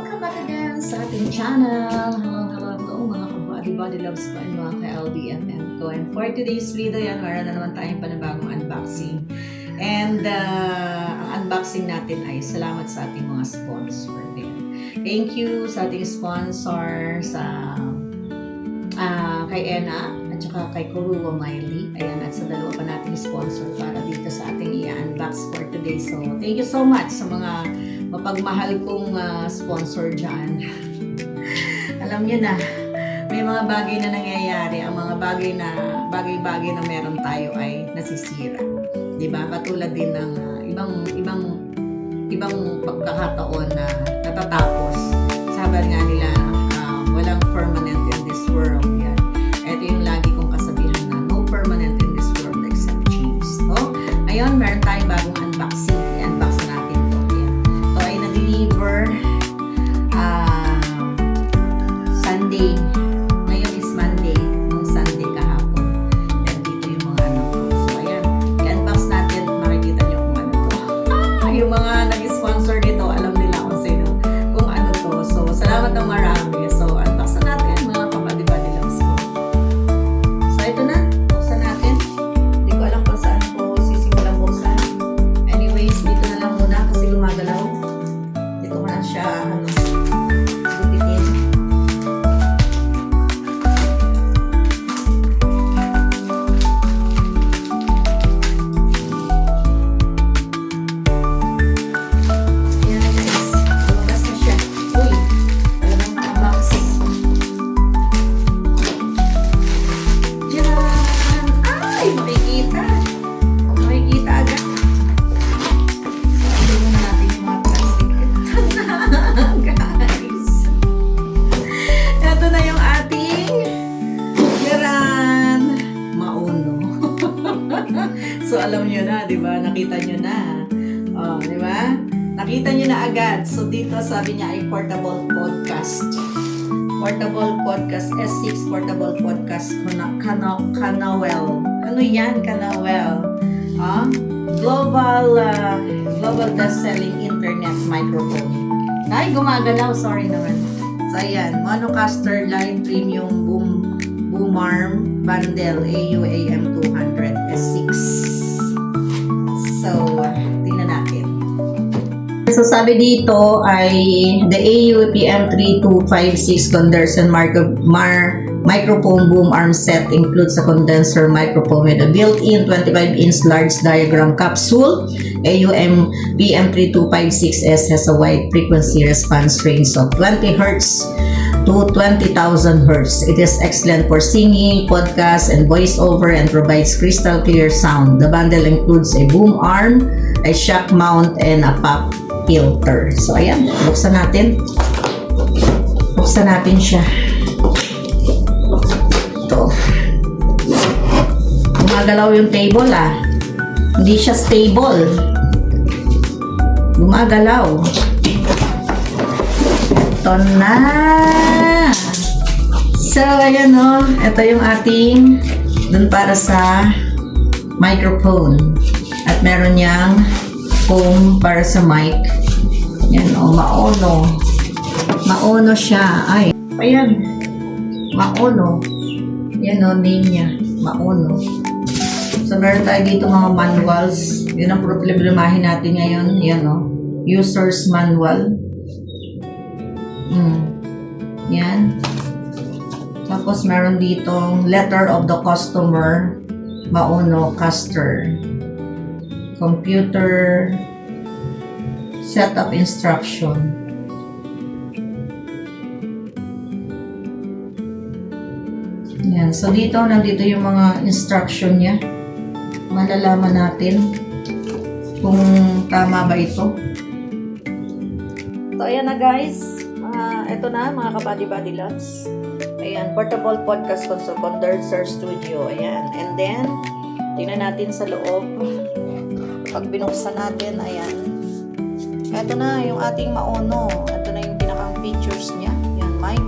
Welcome back again sa ating channel. Hello mga ka-body loves ko and mga ka-LDMM ko. And for today's video yan, meron na naman tayong panibagong unboxing. And ang unboxing natin ay salamat sa ating mga sponsor din. Thank you sa ating sponsor sa kay Ena at saka kay Kuruwa Miley. Ayan, at sa dalawa pa nating sponsor para dito sa ating i-unbox for today. So, thank you so much sa mga mapagmahal kong sponsor dyan. Alam niyo na, may mga bagay na nangyayari. Ang mga bagay na meron tayo ay nasisira. Diba? Katulad din ng ibang pagkakataon na natatapos. Sabi nga nila, walang permanent in this world. Yan. Ito yung lagi kong kasabihan na no permanent in this world except change. So, ayun, meron tayong bagong unboxing. I-unbox natin ito. Yan. Ito ay na-deliver Sunday. Ngayon is Monday. Nung Sunday kahapon. Yan, dito yung mga anak ko. So, ayan. I-unbox natin. Makikita nyo kung ano to. Yung mga nag-sponsor dito, alam nila kung sino. Kung ano to. So, salamat ng marami. So, unbox na natin mga kabady-body loves ko. So, ito na. Buksan natin. Hindi ko alam kung saan ko sisimulan buksan. Anyways, dito na lang muna kasi gumagalaw. Dito ko na siya gupitin. Ayan guys, lumabas na siya. Uy, talagang nakabox. Diyan! Ay, makikita. Makikita agad. So, tingnan natin yung mga plastic. Guys. Ito na yung ating Yaran Mauno. So, alam nyo na, di ba? Nakita nyo na. Oh, di ba? Nakita nyo na agad. So, dito sabi niya ay portable podcast. Portable podcast, S6 portable podcast, Canawell. Ano yan, Canawell? Global best-selling internet microphone. Ay, gumagalaw. Sorry naman. So, ayan. Monocaster Line Premium Boom Arm Bundle AU-AM 200 S6. So, tingnan natin. So, sabi dito ay the AU-PM3256 condenser microphone boom arm set includes a condenser microphone with a built-in 25-inch large diagram capsule. AU-PM3256S has a wide frequency response range of 20 Hz to 20,000 Hz. It is excellent for singing, podcasts, and voiceover and provides crystal clear sound. The bundle includes a boom arm, a shock mount, and a pop filter. So, ayan. Buksan natin. Buksan natin siya. Ito. Gumagalaw yung table, Hindi siya stable. Gumagalaw. Ito na. So, ayan ito yung ating dun para sa microphone. At meron niyang foam para sa mic. Yan Mauno. Mauno siya. Ay, ayan. Mauno. Yan name niya. Mauno. So, meron tayo dito mga manuals. Yun ang problemahin natin ngayon. Yan user's manual. Yan. Tapos, meron ditong letter of the customer. Mauno caster. Computer setup instruction. Yan. So, nandito yung mga instruction niya. Malalaman natin kung tama ba ito. So, ayan na guys. Ito na mga kabady-body loves. Ayan, portable podcast condenser studio. Ayan. And then, tingnan natin sa loob. Pag binuksan natin, ayan. Ito na yung ating Mauno. Ito na yung pinakang features niya. Yan, mic.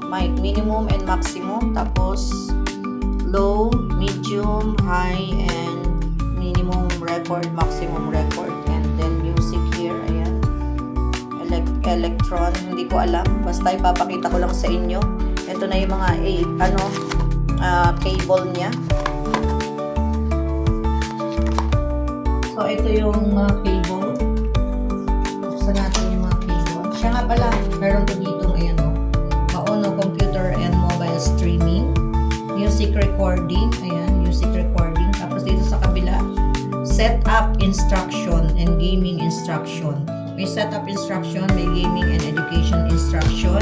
Mic, minimum and maximum. Tapos, low, medium, high, and minimum record, maximum record. And then, music here. Ayan. Electron, hindi ko alam. Basta ipapakita ko lang sa inyo. Ito na yung mga cable niya. So, ito yung mga cable. Buksan natin yung mga cable. Siya nga pala, meron ko dito ngayon, Maono computer and mobile streaming. Music recording. Ayan, music recording. Tapos dito sa kabila, setup instruction and gaming instruction. May setup instruction, may gaming and education instruction.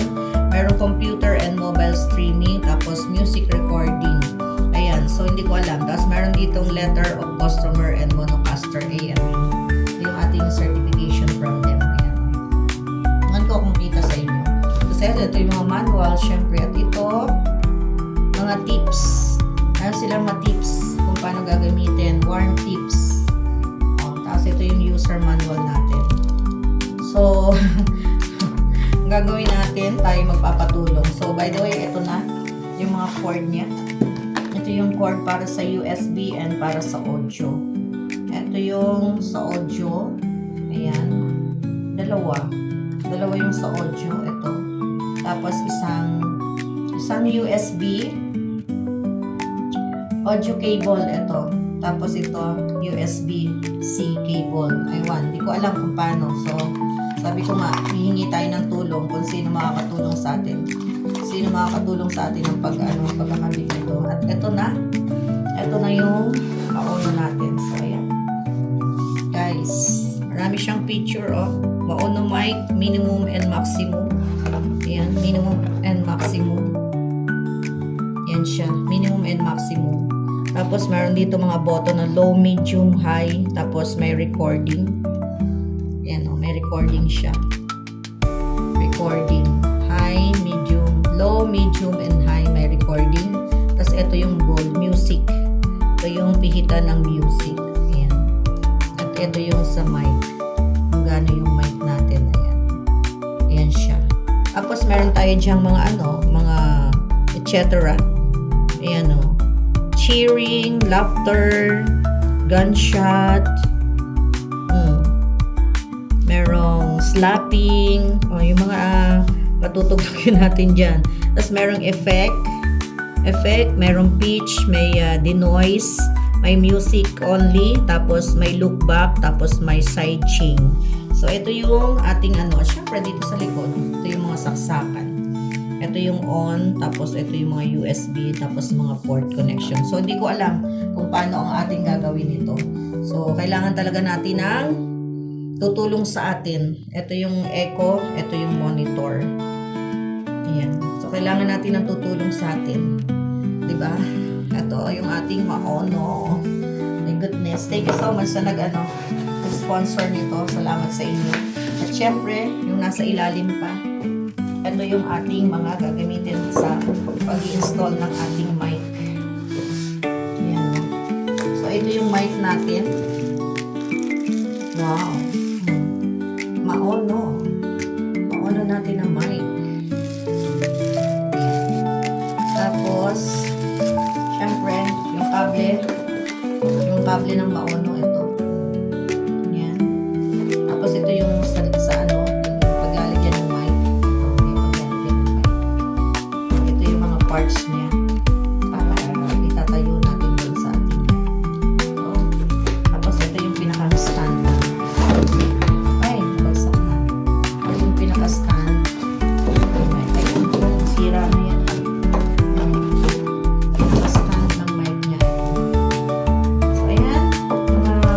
Mayroong computer and mobile streaming. Tapos music recording. Ayan, so hindi ko alam. Tapos meron ditong letter of customer and monocaster AM. Ito yung ating certification from them. Ayan. Ngayon ko kung kita sa inyo. Kasi ito yung mga manual, syempre. At ito, mga tips. Meron silang mga tips kung paano gagamitin. Warm tips. Tapos ito yung user manual natin. So, ang gagawin natin, tayo magpapatulong. So, by the way, ito na yung mga cord niya. Ito yung cord para sa USB and para sa audio. Ito yung sa audio. Ayan. Dalawa yung sa audio. Ito. Tapos isang USB audio cable. Ito. Tapos ito, USB-C cable. Aywan. Hindi ko alam kung paano. So, sabi ko nga, hihingi tayo ng tulong kung sino makakatulong sa atin. Sino makakatulong sa atin ng pagkakabit nito. At ito na yung Maono natin. So, ayan. Guys, marami siyang feature, Maono mic, minimum and maximum. Ayan, minimum and maximum. Ayan siya, minimum and maximum. Tapos, meron dito mga button na low, medium, high. Tapos, may recording. Ayan, may recording siya. Recording. High, medium, low, medium, and high. May recording. Tapos, ito yung bold, music. Ito yung pihitan ng music. Ayan. At ito yung sa mic. Kung gaano yung mic natin. Ayan. Ayan siya. Tapos, meron tayo diyang mga mga etc. Ayan, cheering, laughter, gunshot, merong slapping, yung mga patutugtugin natin dyan. Tapos merong effect, merong pitch, may denoise, may music only, tapos may look back, tapos may side chain. So, ito yung ating syempre dito sa likod, ito yung mga saksakan. Ito yung on, tapos ito yung mga USB, tapos mga port connection. So, hindi ko alam kung paano ang ating gagawin ito. So, kailangan talaga natin ng tutulong sa atin. Ito yung echo, ito yung monitor. Ayan. So, kailangan natin ng tutulong sa atin. Diba? Ito yung ating Maono. My goodness. Thank you so much sa nag-sponsor nito. Salamat sa inyo. At syempre, yung nasa ilalim pa, ito yung ating mga gagamitin sa pag-i-install ng ating mic. Ayan. So, ito yung mic natin. Wow. Maono. Maono natin ang mic. Tapos, syempre, yung kable ng Maono ito. Ayan. Tapos, ito yung sa paglalagyan ng mic. Ito yung mga parts niya para itatayo natin doon sa ating mic. So, tapos, ito yung pinaka-stand na. Ay, bagsak na. Ito yung pinaka-stand. Ay, sira na yan. Pinaka-stand ng mic niya. So, ayan. Mga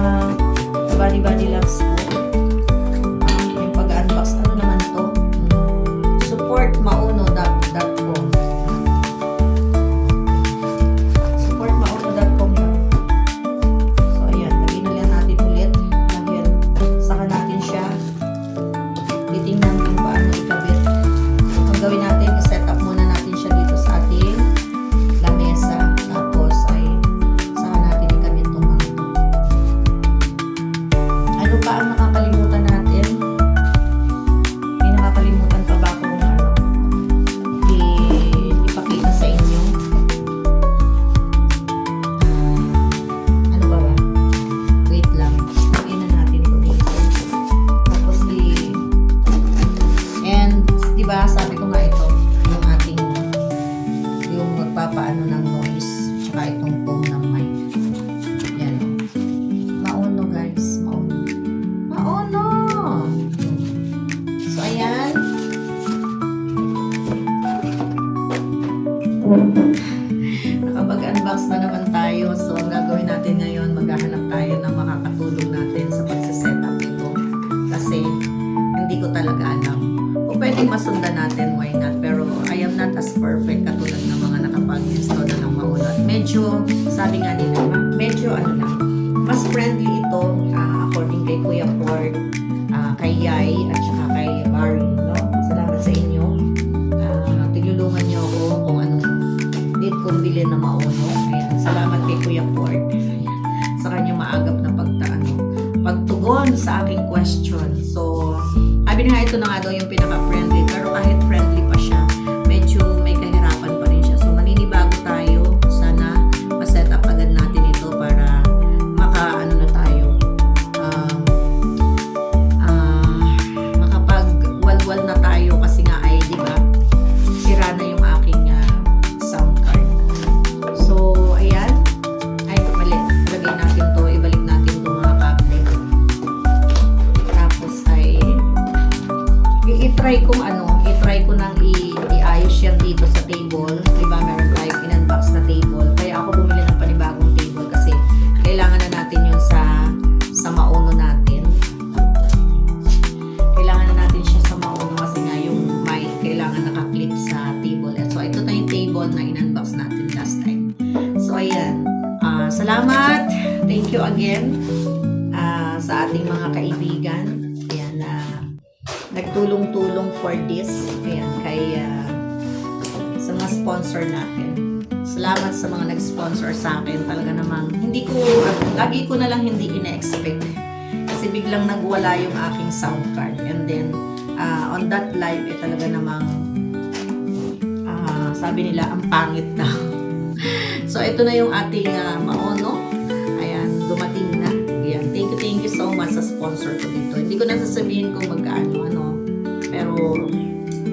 tayo ng makakatulong natin sa pagsiset up ito. Kasi hindi ko talaga alam. O pwedeng masundan natin, why not? Pero I am not as perfect katulad ng mga nakapag-install na ng mauna. Medyo, sabi nga nila, medyo ano lang, mas friendly ito according kay Kuya Ford, kay Yay, at saka kay Barry, no? Salamat sa inyo. Tilulungan niyo ako kung anong need kong bilhin na mauno. Ayan, salamat kay Kuya Ford. Sa kanya maagap na pagtugon sa aking question. So, sabi na ito na nga daw yung pinaka-friendly. Pero kahit friendly pa siya, medyo may kahirapan pa rin siya. So, maninibago tayo. Sana ma-set up agad natin ito para maka-ano na tayo. Makapag-walwal na tayo kasi nga ay, di ba, sira na yung aking sound card. So, ayan. Ay, mali. Lagay natin to. Ibalik natin to mga kable. Tapos ay i-try ko nang i-ayos yan dito sa table. Diba, meron tayong in-unbox na table. Kaya ako bumili ng panibagong table kasi kailangan na natin yun sa mauno natin. Kailangan na natin siya sa mauno kasi nga yung mic kailangan naka-clip sa table. So, ito na yung table na in-unbox natin last time. So, ayan. Salamat. Thank you again sa ating mga kaibigan. Ayan, nagtulong-tulong for this. Ayan, kay sa mga sponsor natin. Salamat sa mga nag-sponsor sa akin. Talaga namang, lagi ko na lang hindi ina-expect. Kasi biglang nagwala yung aking sound card. And then, on that live, talaga namang, sabi nila, ang pangit daw. So, ito na yung ating maono. Ayan, dumating na. Ayan, thank you so much sa sponsor ko dito. Hindi ko na sasabihin kung magkano, pero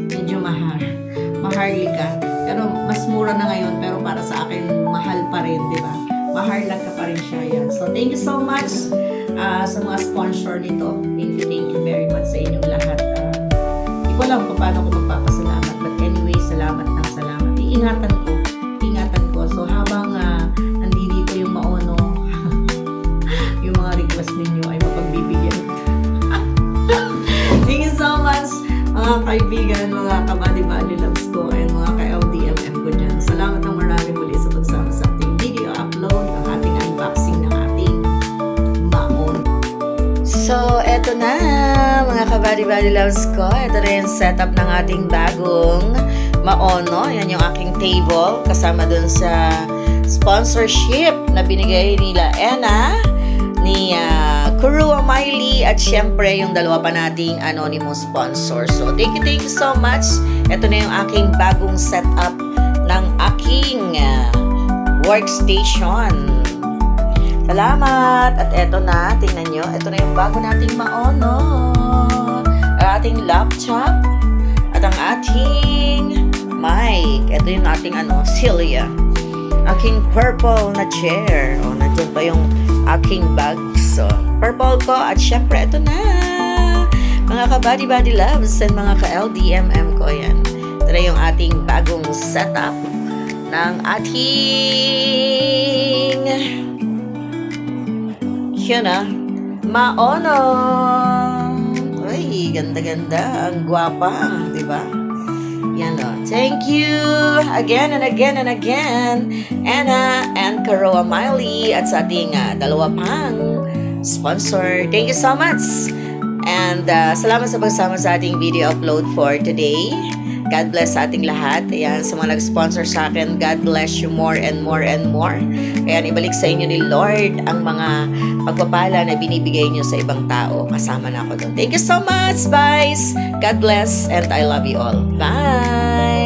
medyo maharlika. Pero mas mura na ngayon, pero para sa akin, mahal pa rin, di ba? Maharlika pa rin siya. Yan. So, thank you so much sa mga sponsor nito. Thank you very much sa inyong lahat. Hindi ko alam kung paano ko magpapasalamat. But anyway, salamat ng salamat. Ingatan ko. So, habang nandito yung maono, yung mga request ninyo ay mapagbibigyan. Thank you so much, mga kaibigan, mga kabady-body loves ko, and mga ka-LDMM ko dyan. Salamat ng marami muli sa pagsama sa ating video upload, ang ating unboxing ng ating maono. So, eto na, mga kabady-body loves ko. Ito na yung setup ng ating bagong maono. Yan yung aking table kasama dun sa sponsorship na binigay nila Ena, ni Kurua Miley, at syempre yung dalawa pa nating anonymous sponsor. So, thank you so much. Ito na yung aking bagong setup ng aking workstation. Salamat! At eto na, tingnan nyo, ito na yung bago nating maono. Ang ating laptop at ang ating mic. Ito yung ating Celia. Aking purple na chair. O, nandiyan pa yung aking bags. So, purple ko. At syempre, ito na. Mga ka-body loves and mga ka-LDMM ko. Yan. Ito na yung ating bagong setup ng ating maono. Uy, ganda-ganda. Ang gwapa. Diba? Yan o. Thank you again and again and again, Anna and Kurua Miley, at sa ating dalawa pang sponsor. Thank you so much. And salamat sa pagsama sa ating video upload for today. God bless sa ating lahat. Ayan, sa mga nag-sponsor sa akin, God bless you more and more and more. Ayan, ibalik sa inyo ni Lord ang mga pagpapala na binibigay nyo sa ibang tao. Kasama na ako doon. Thank you so much, guys. God bless and I love you all. Bye!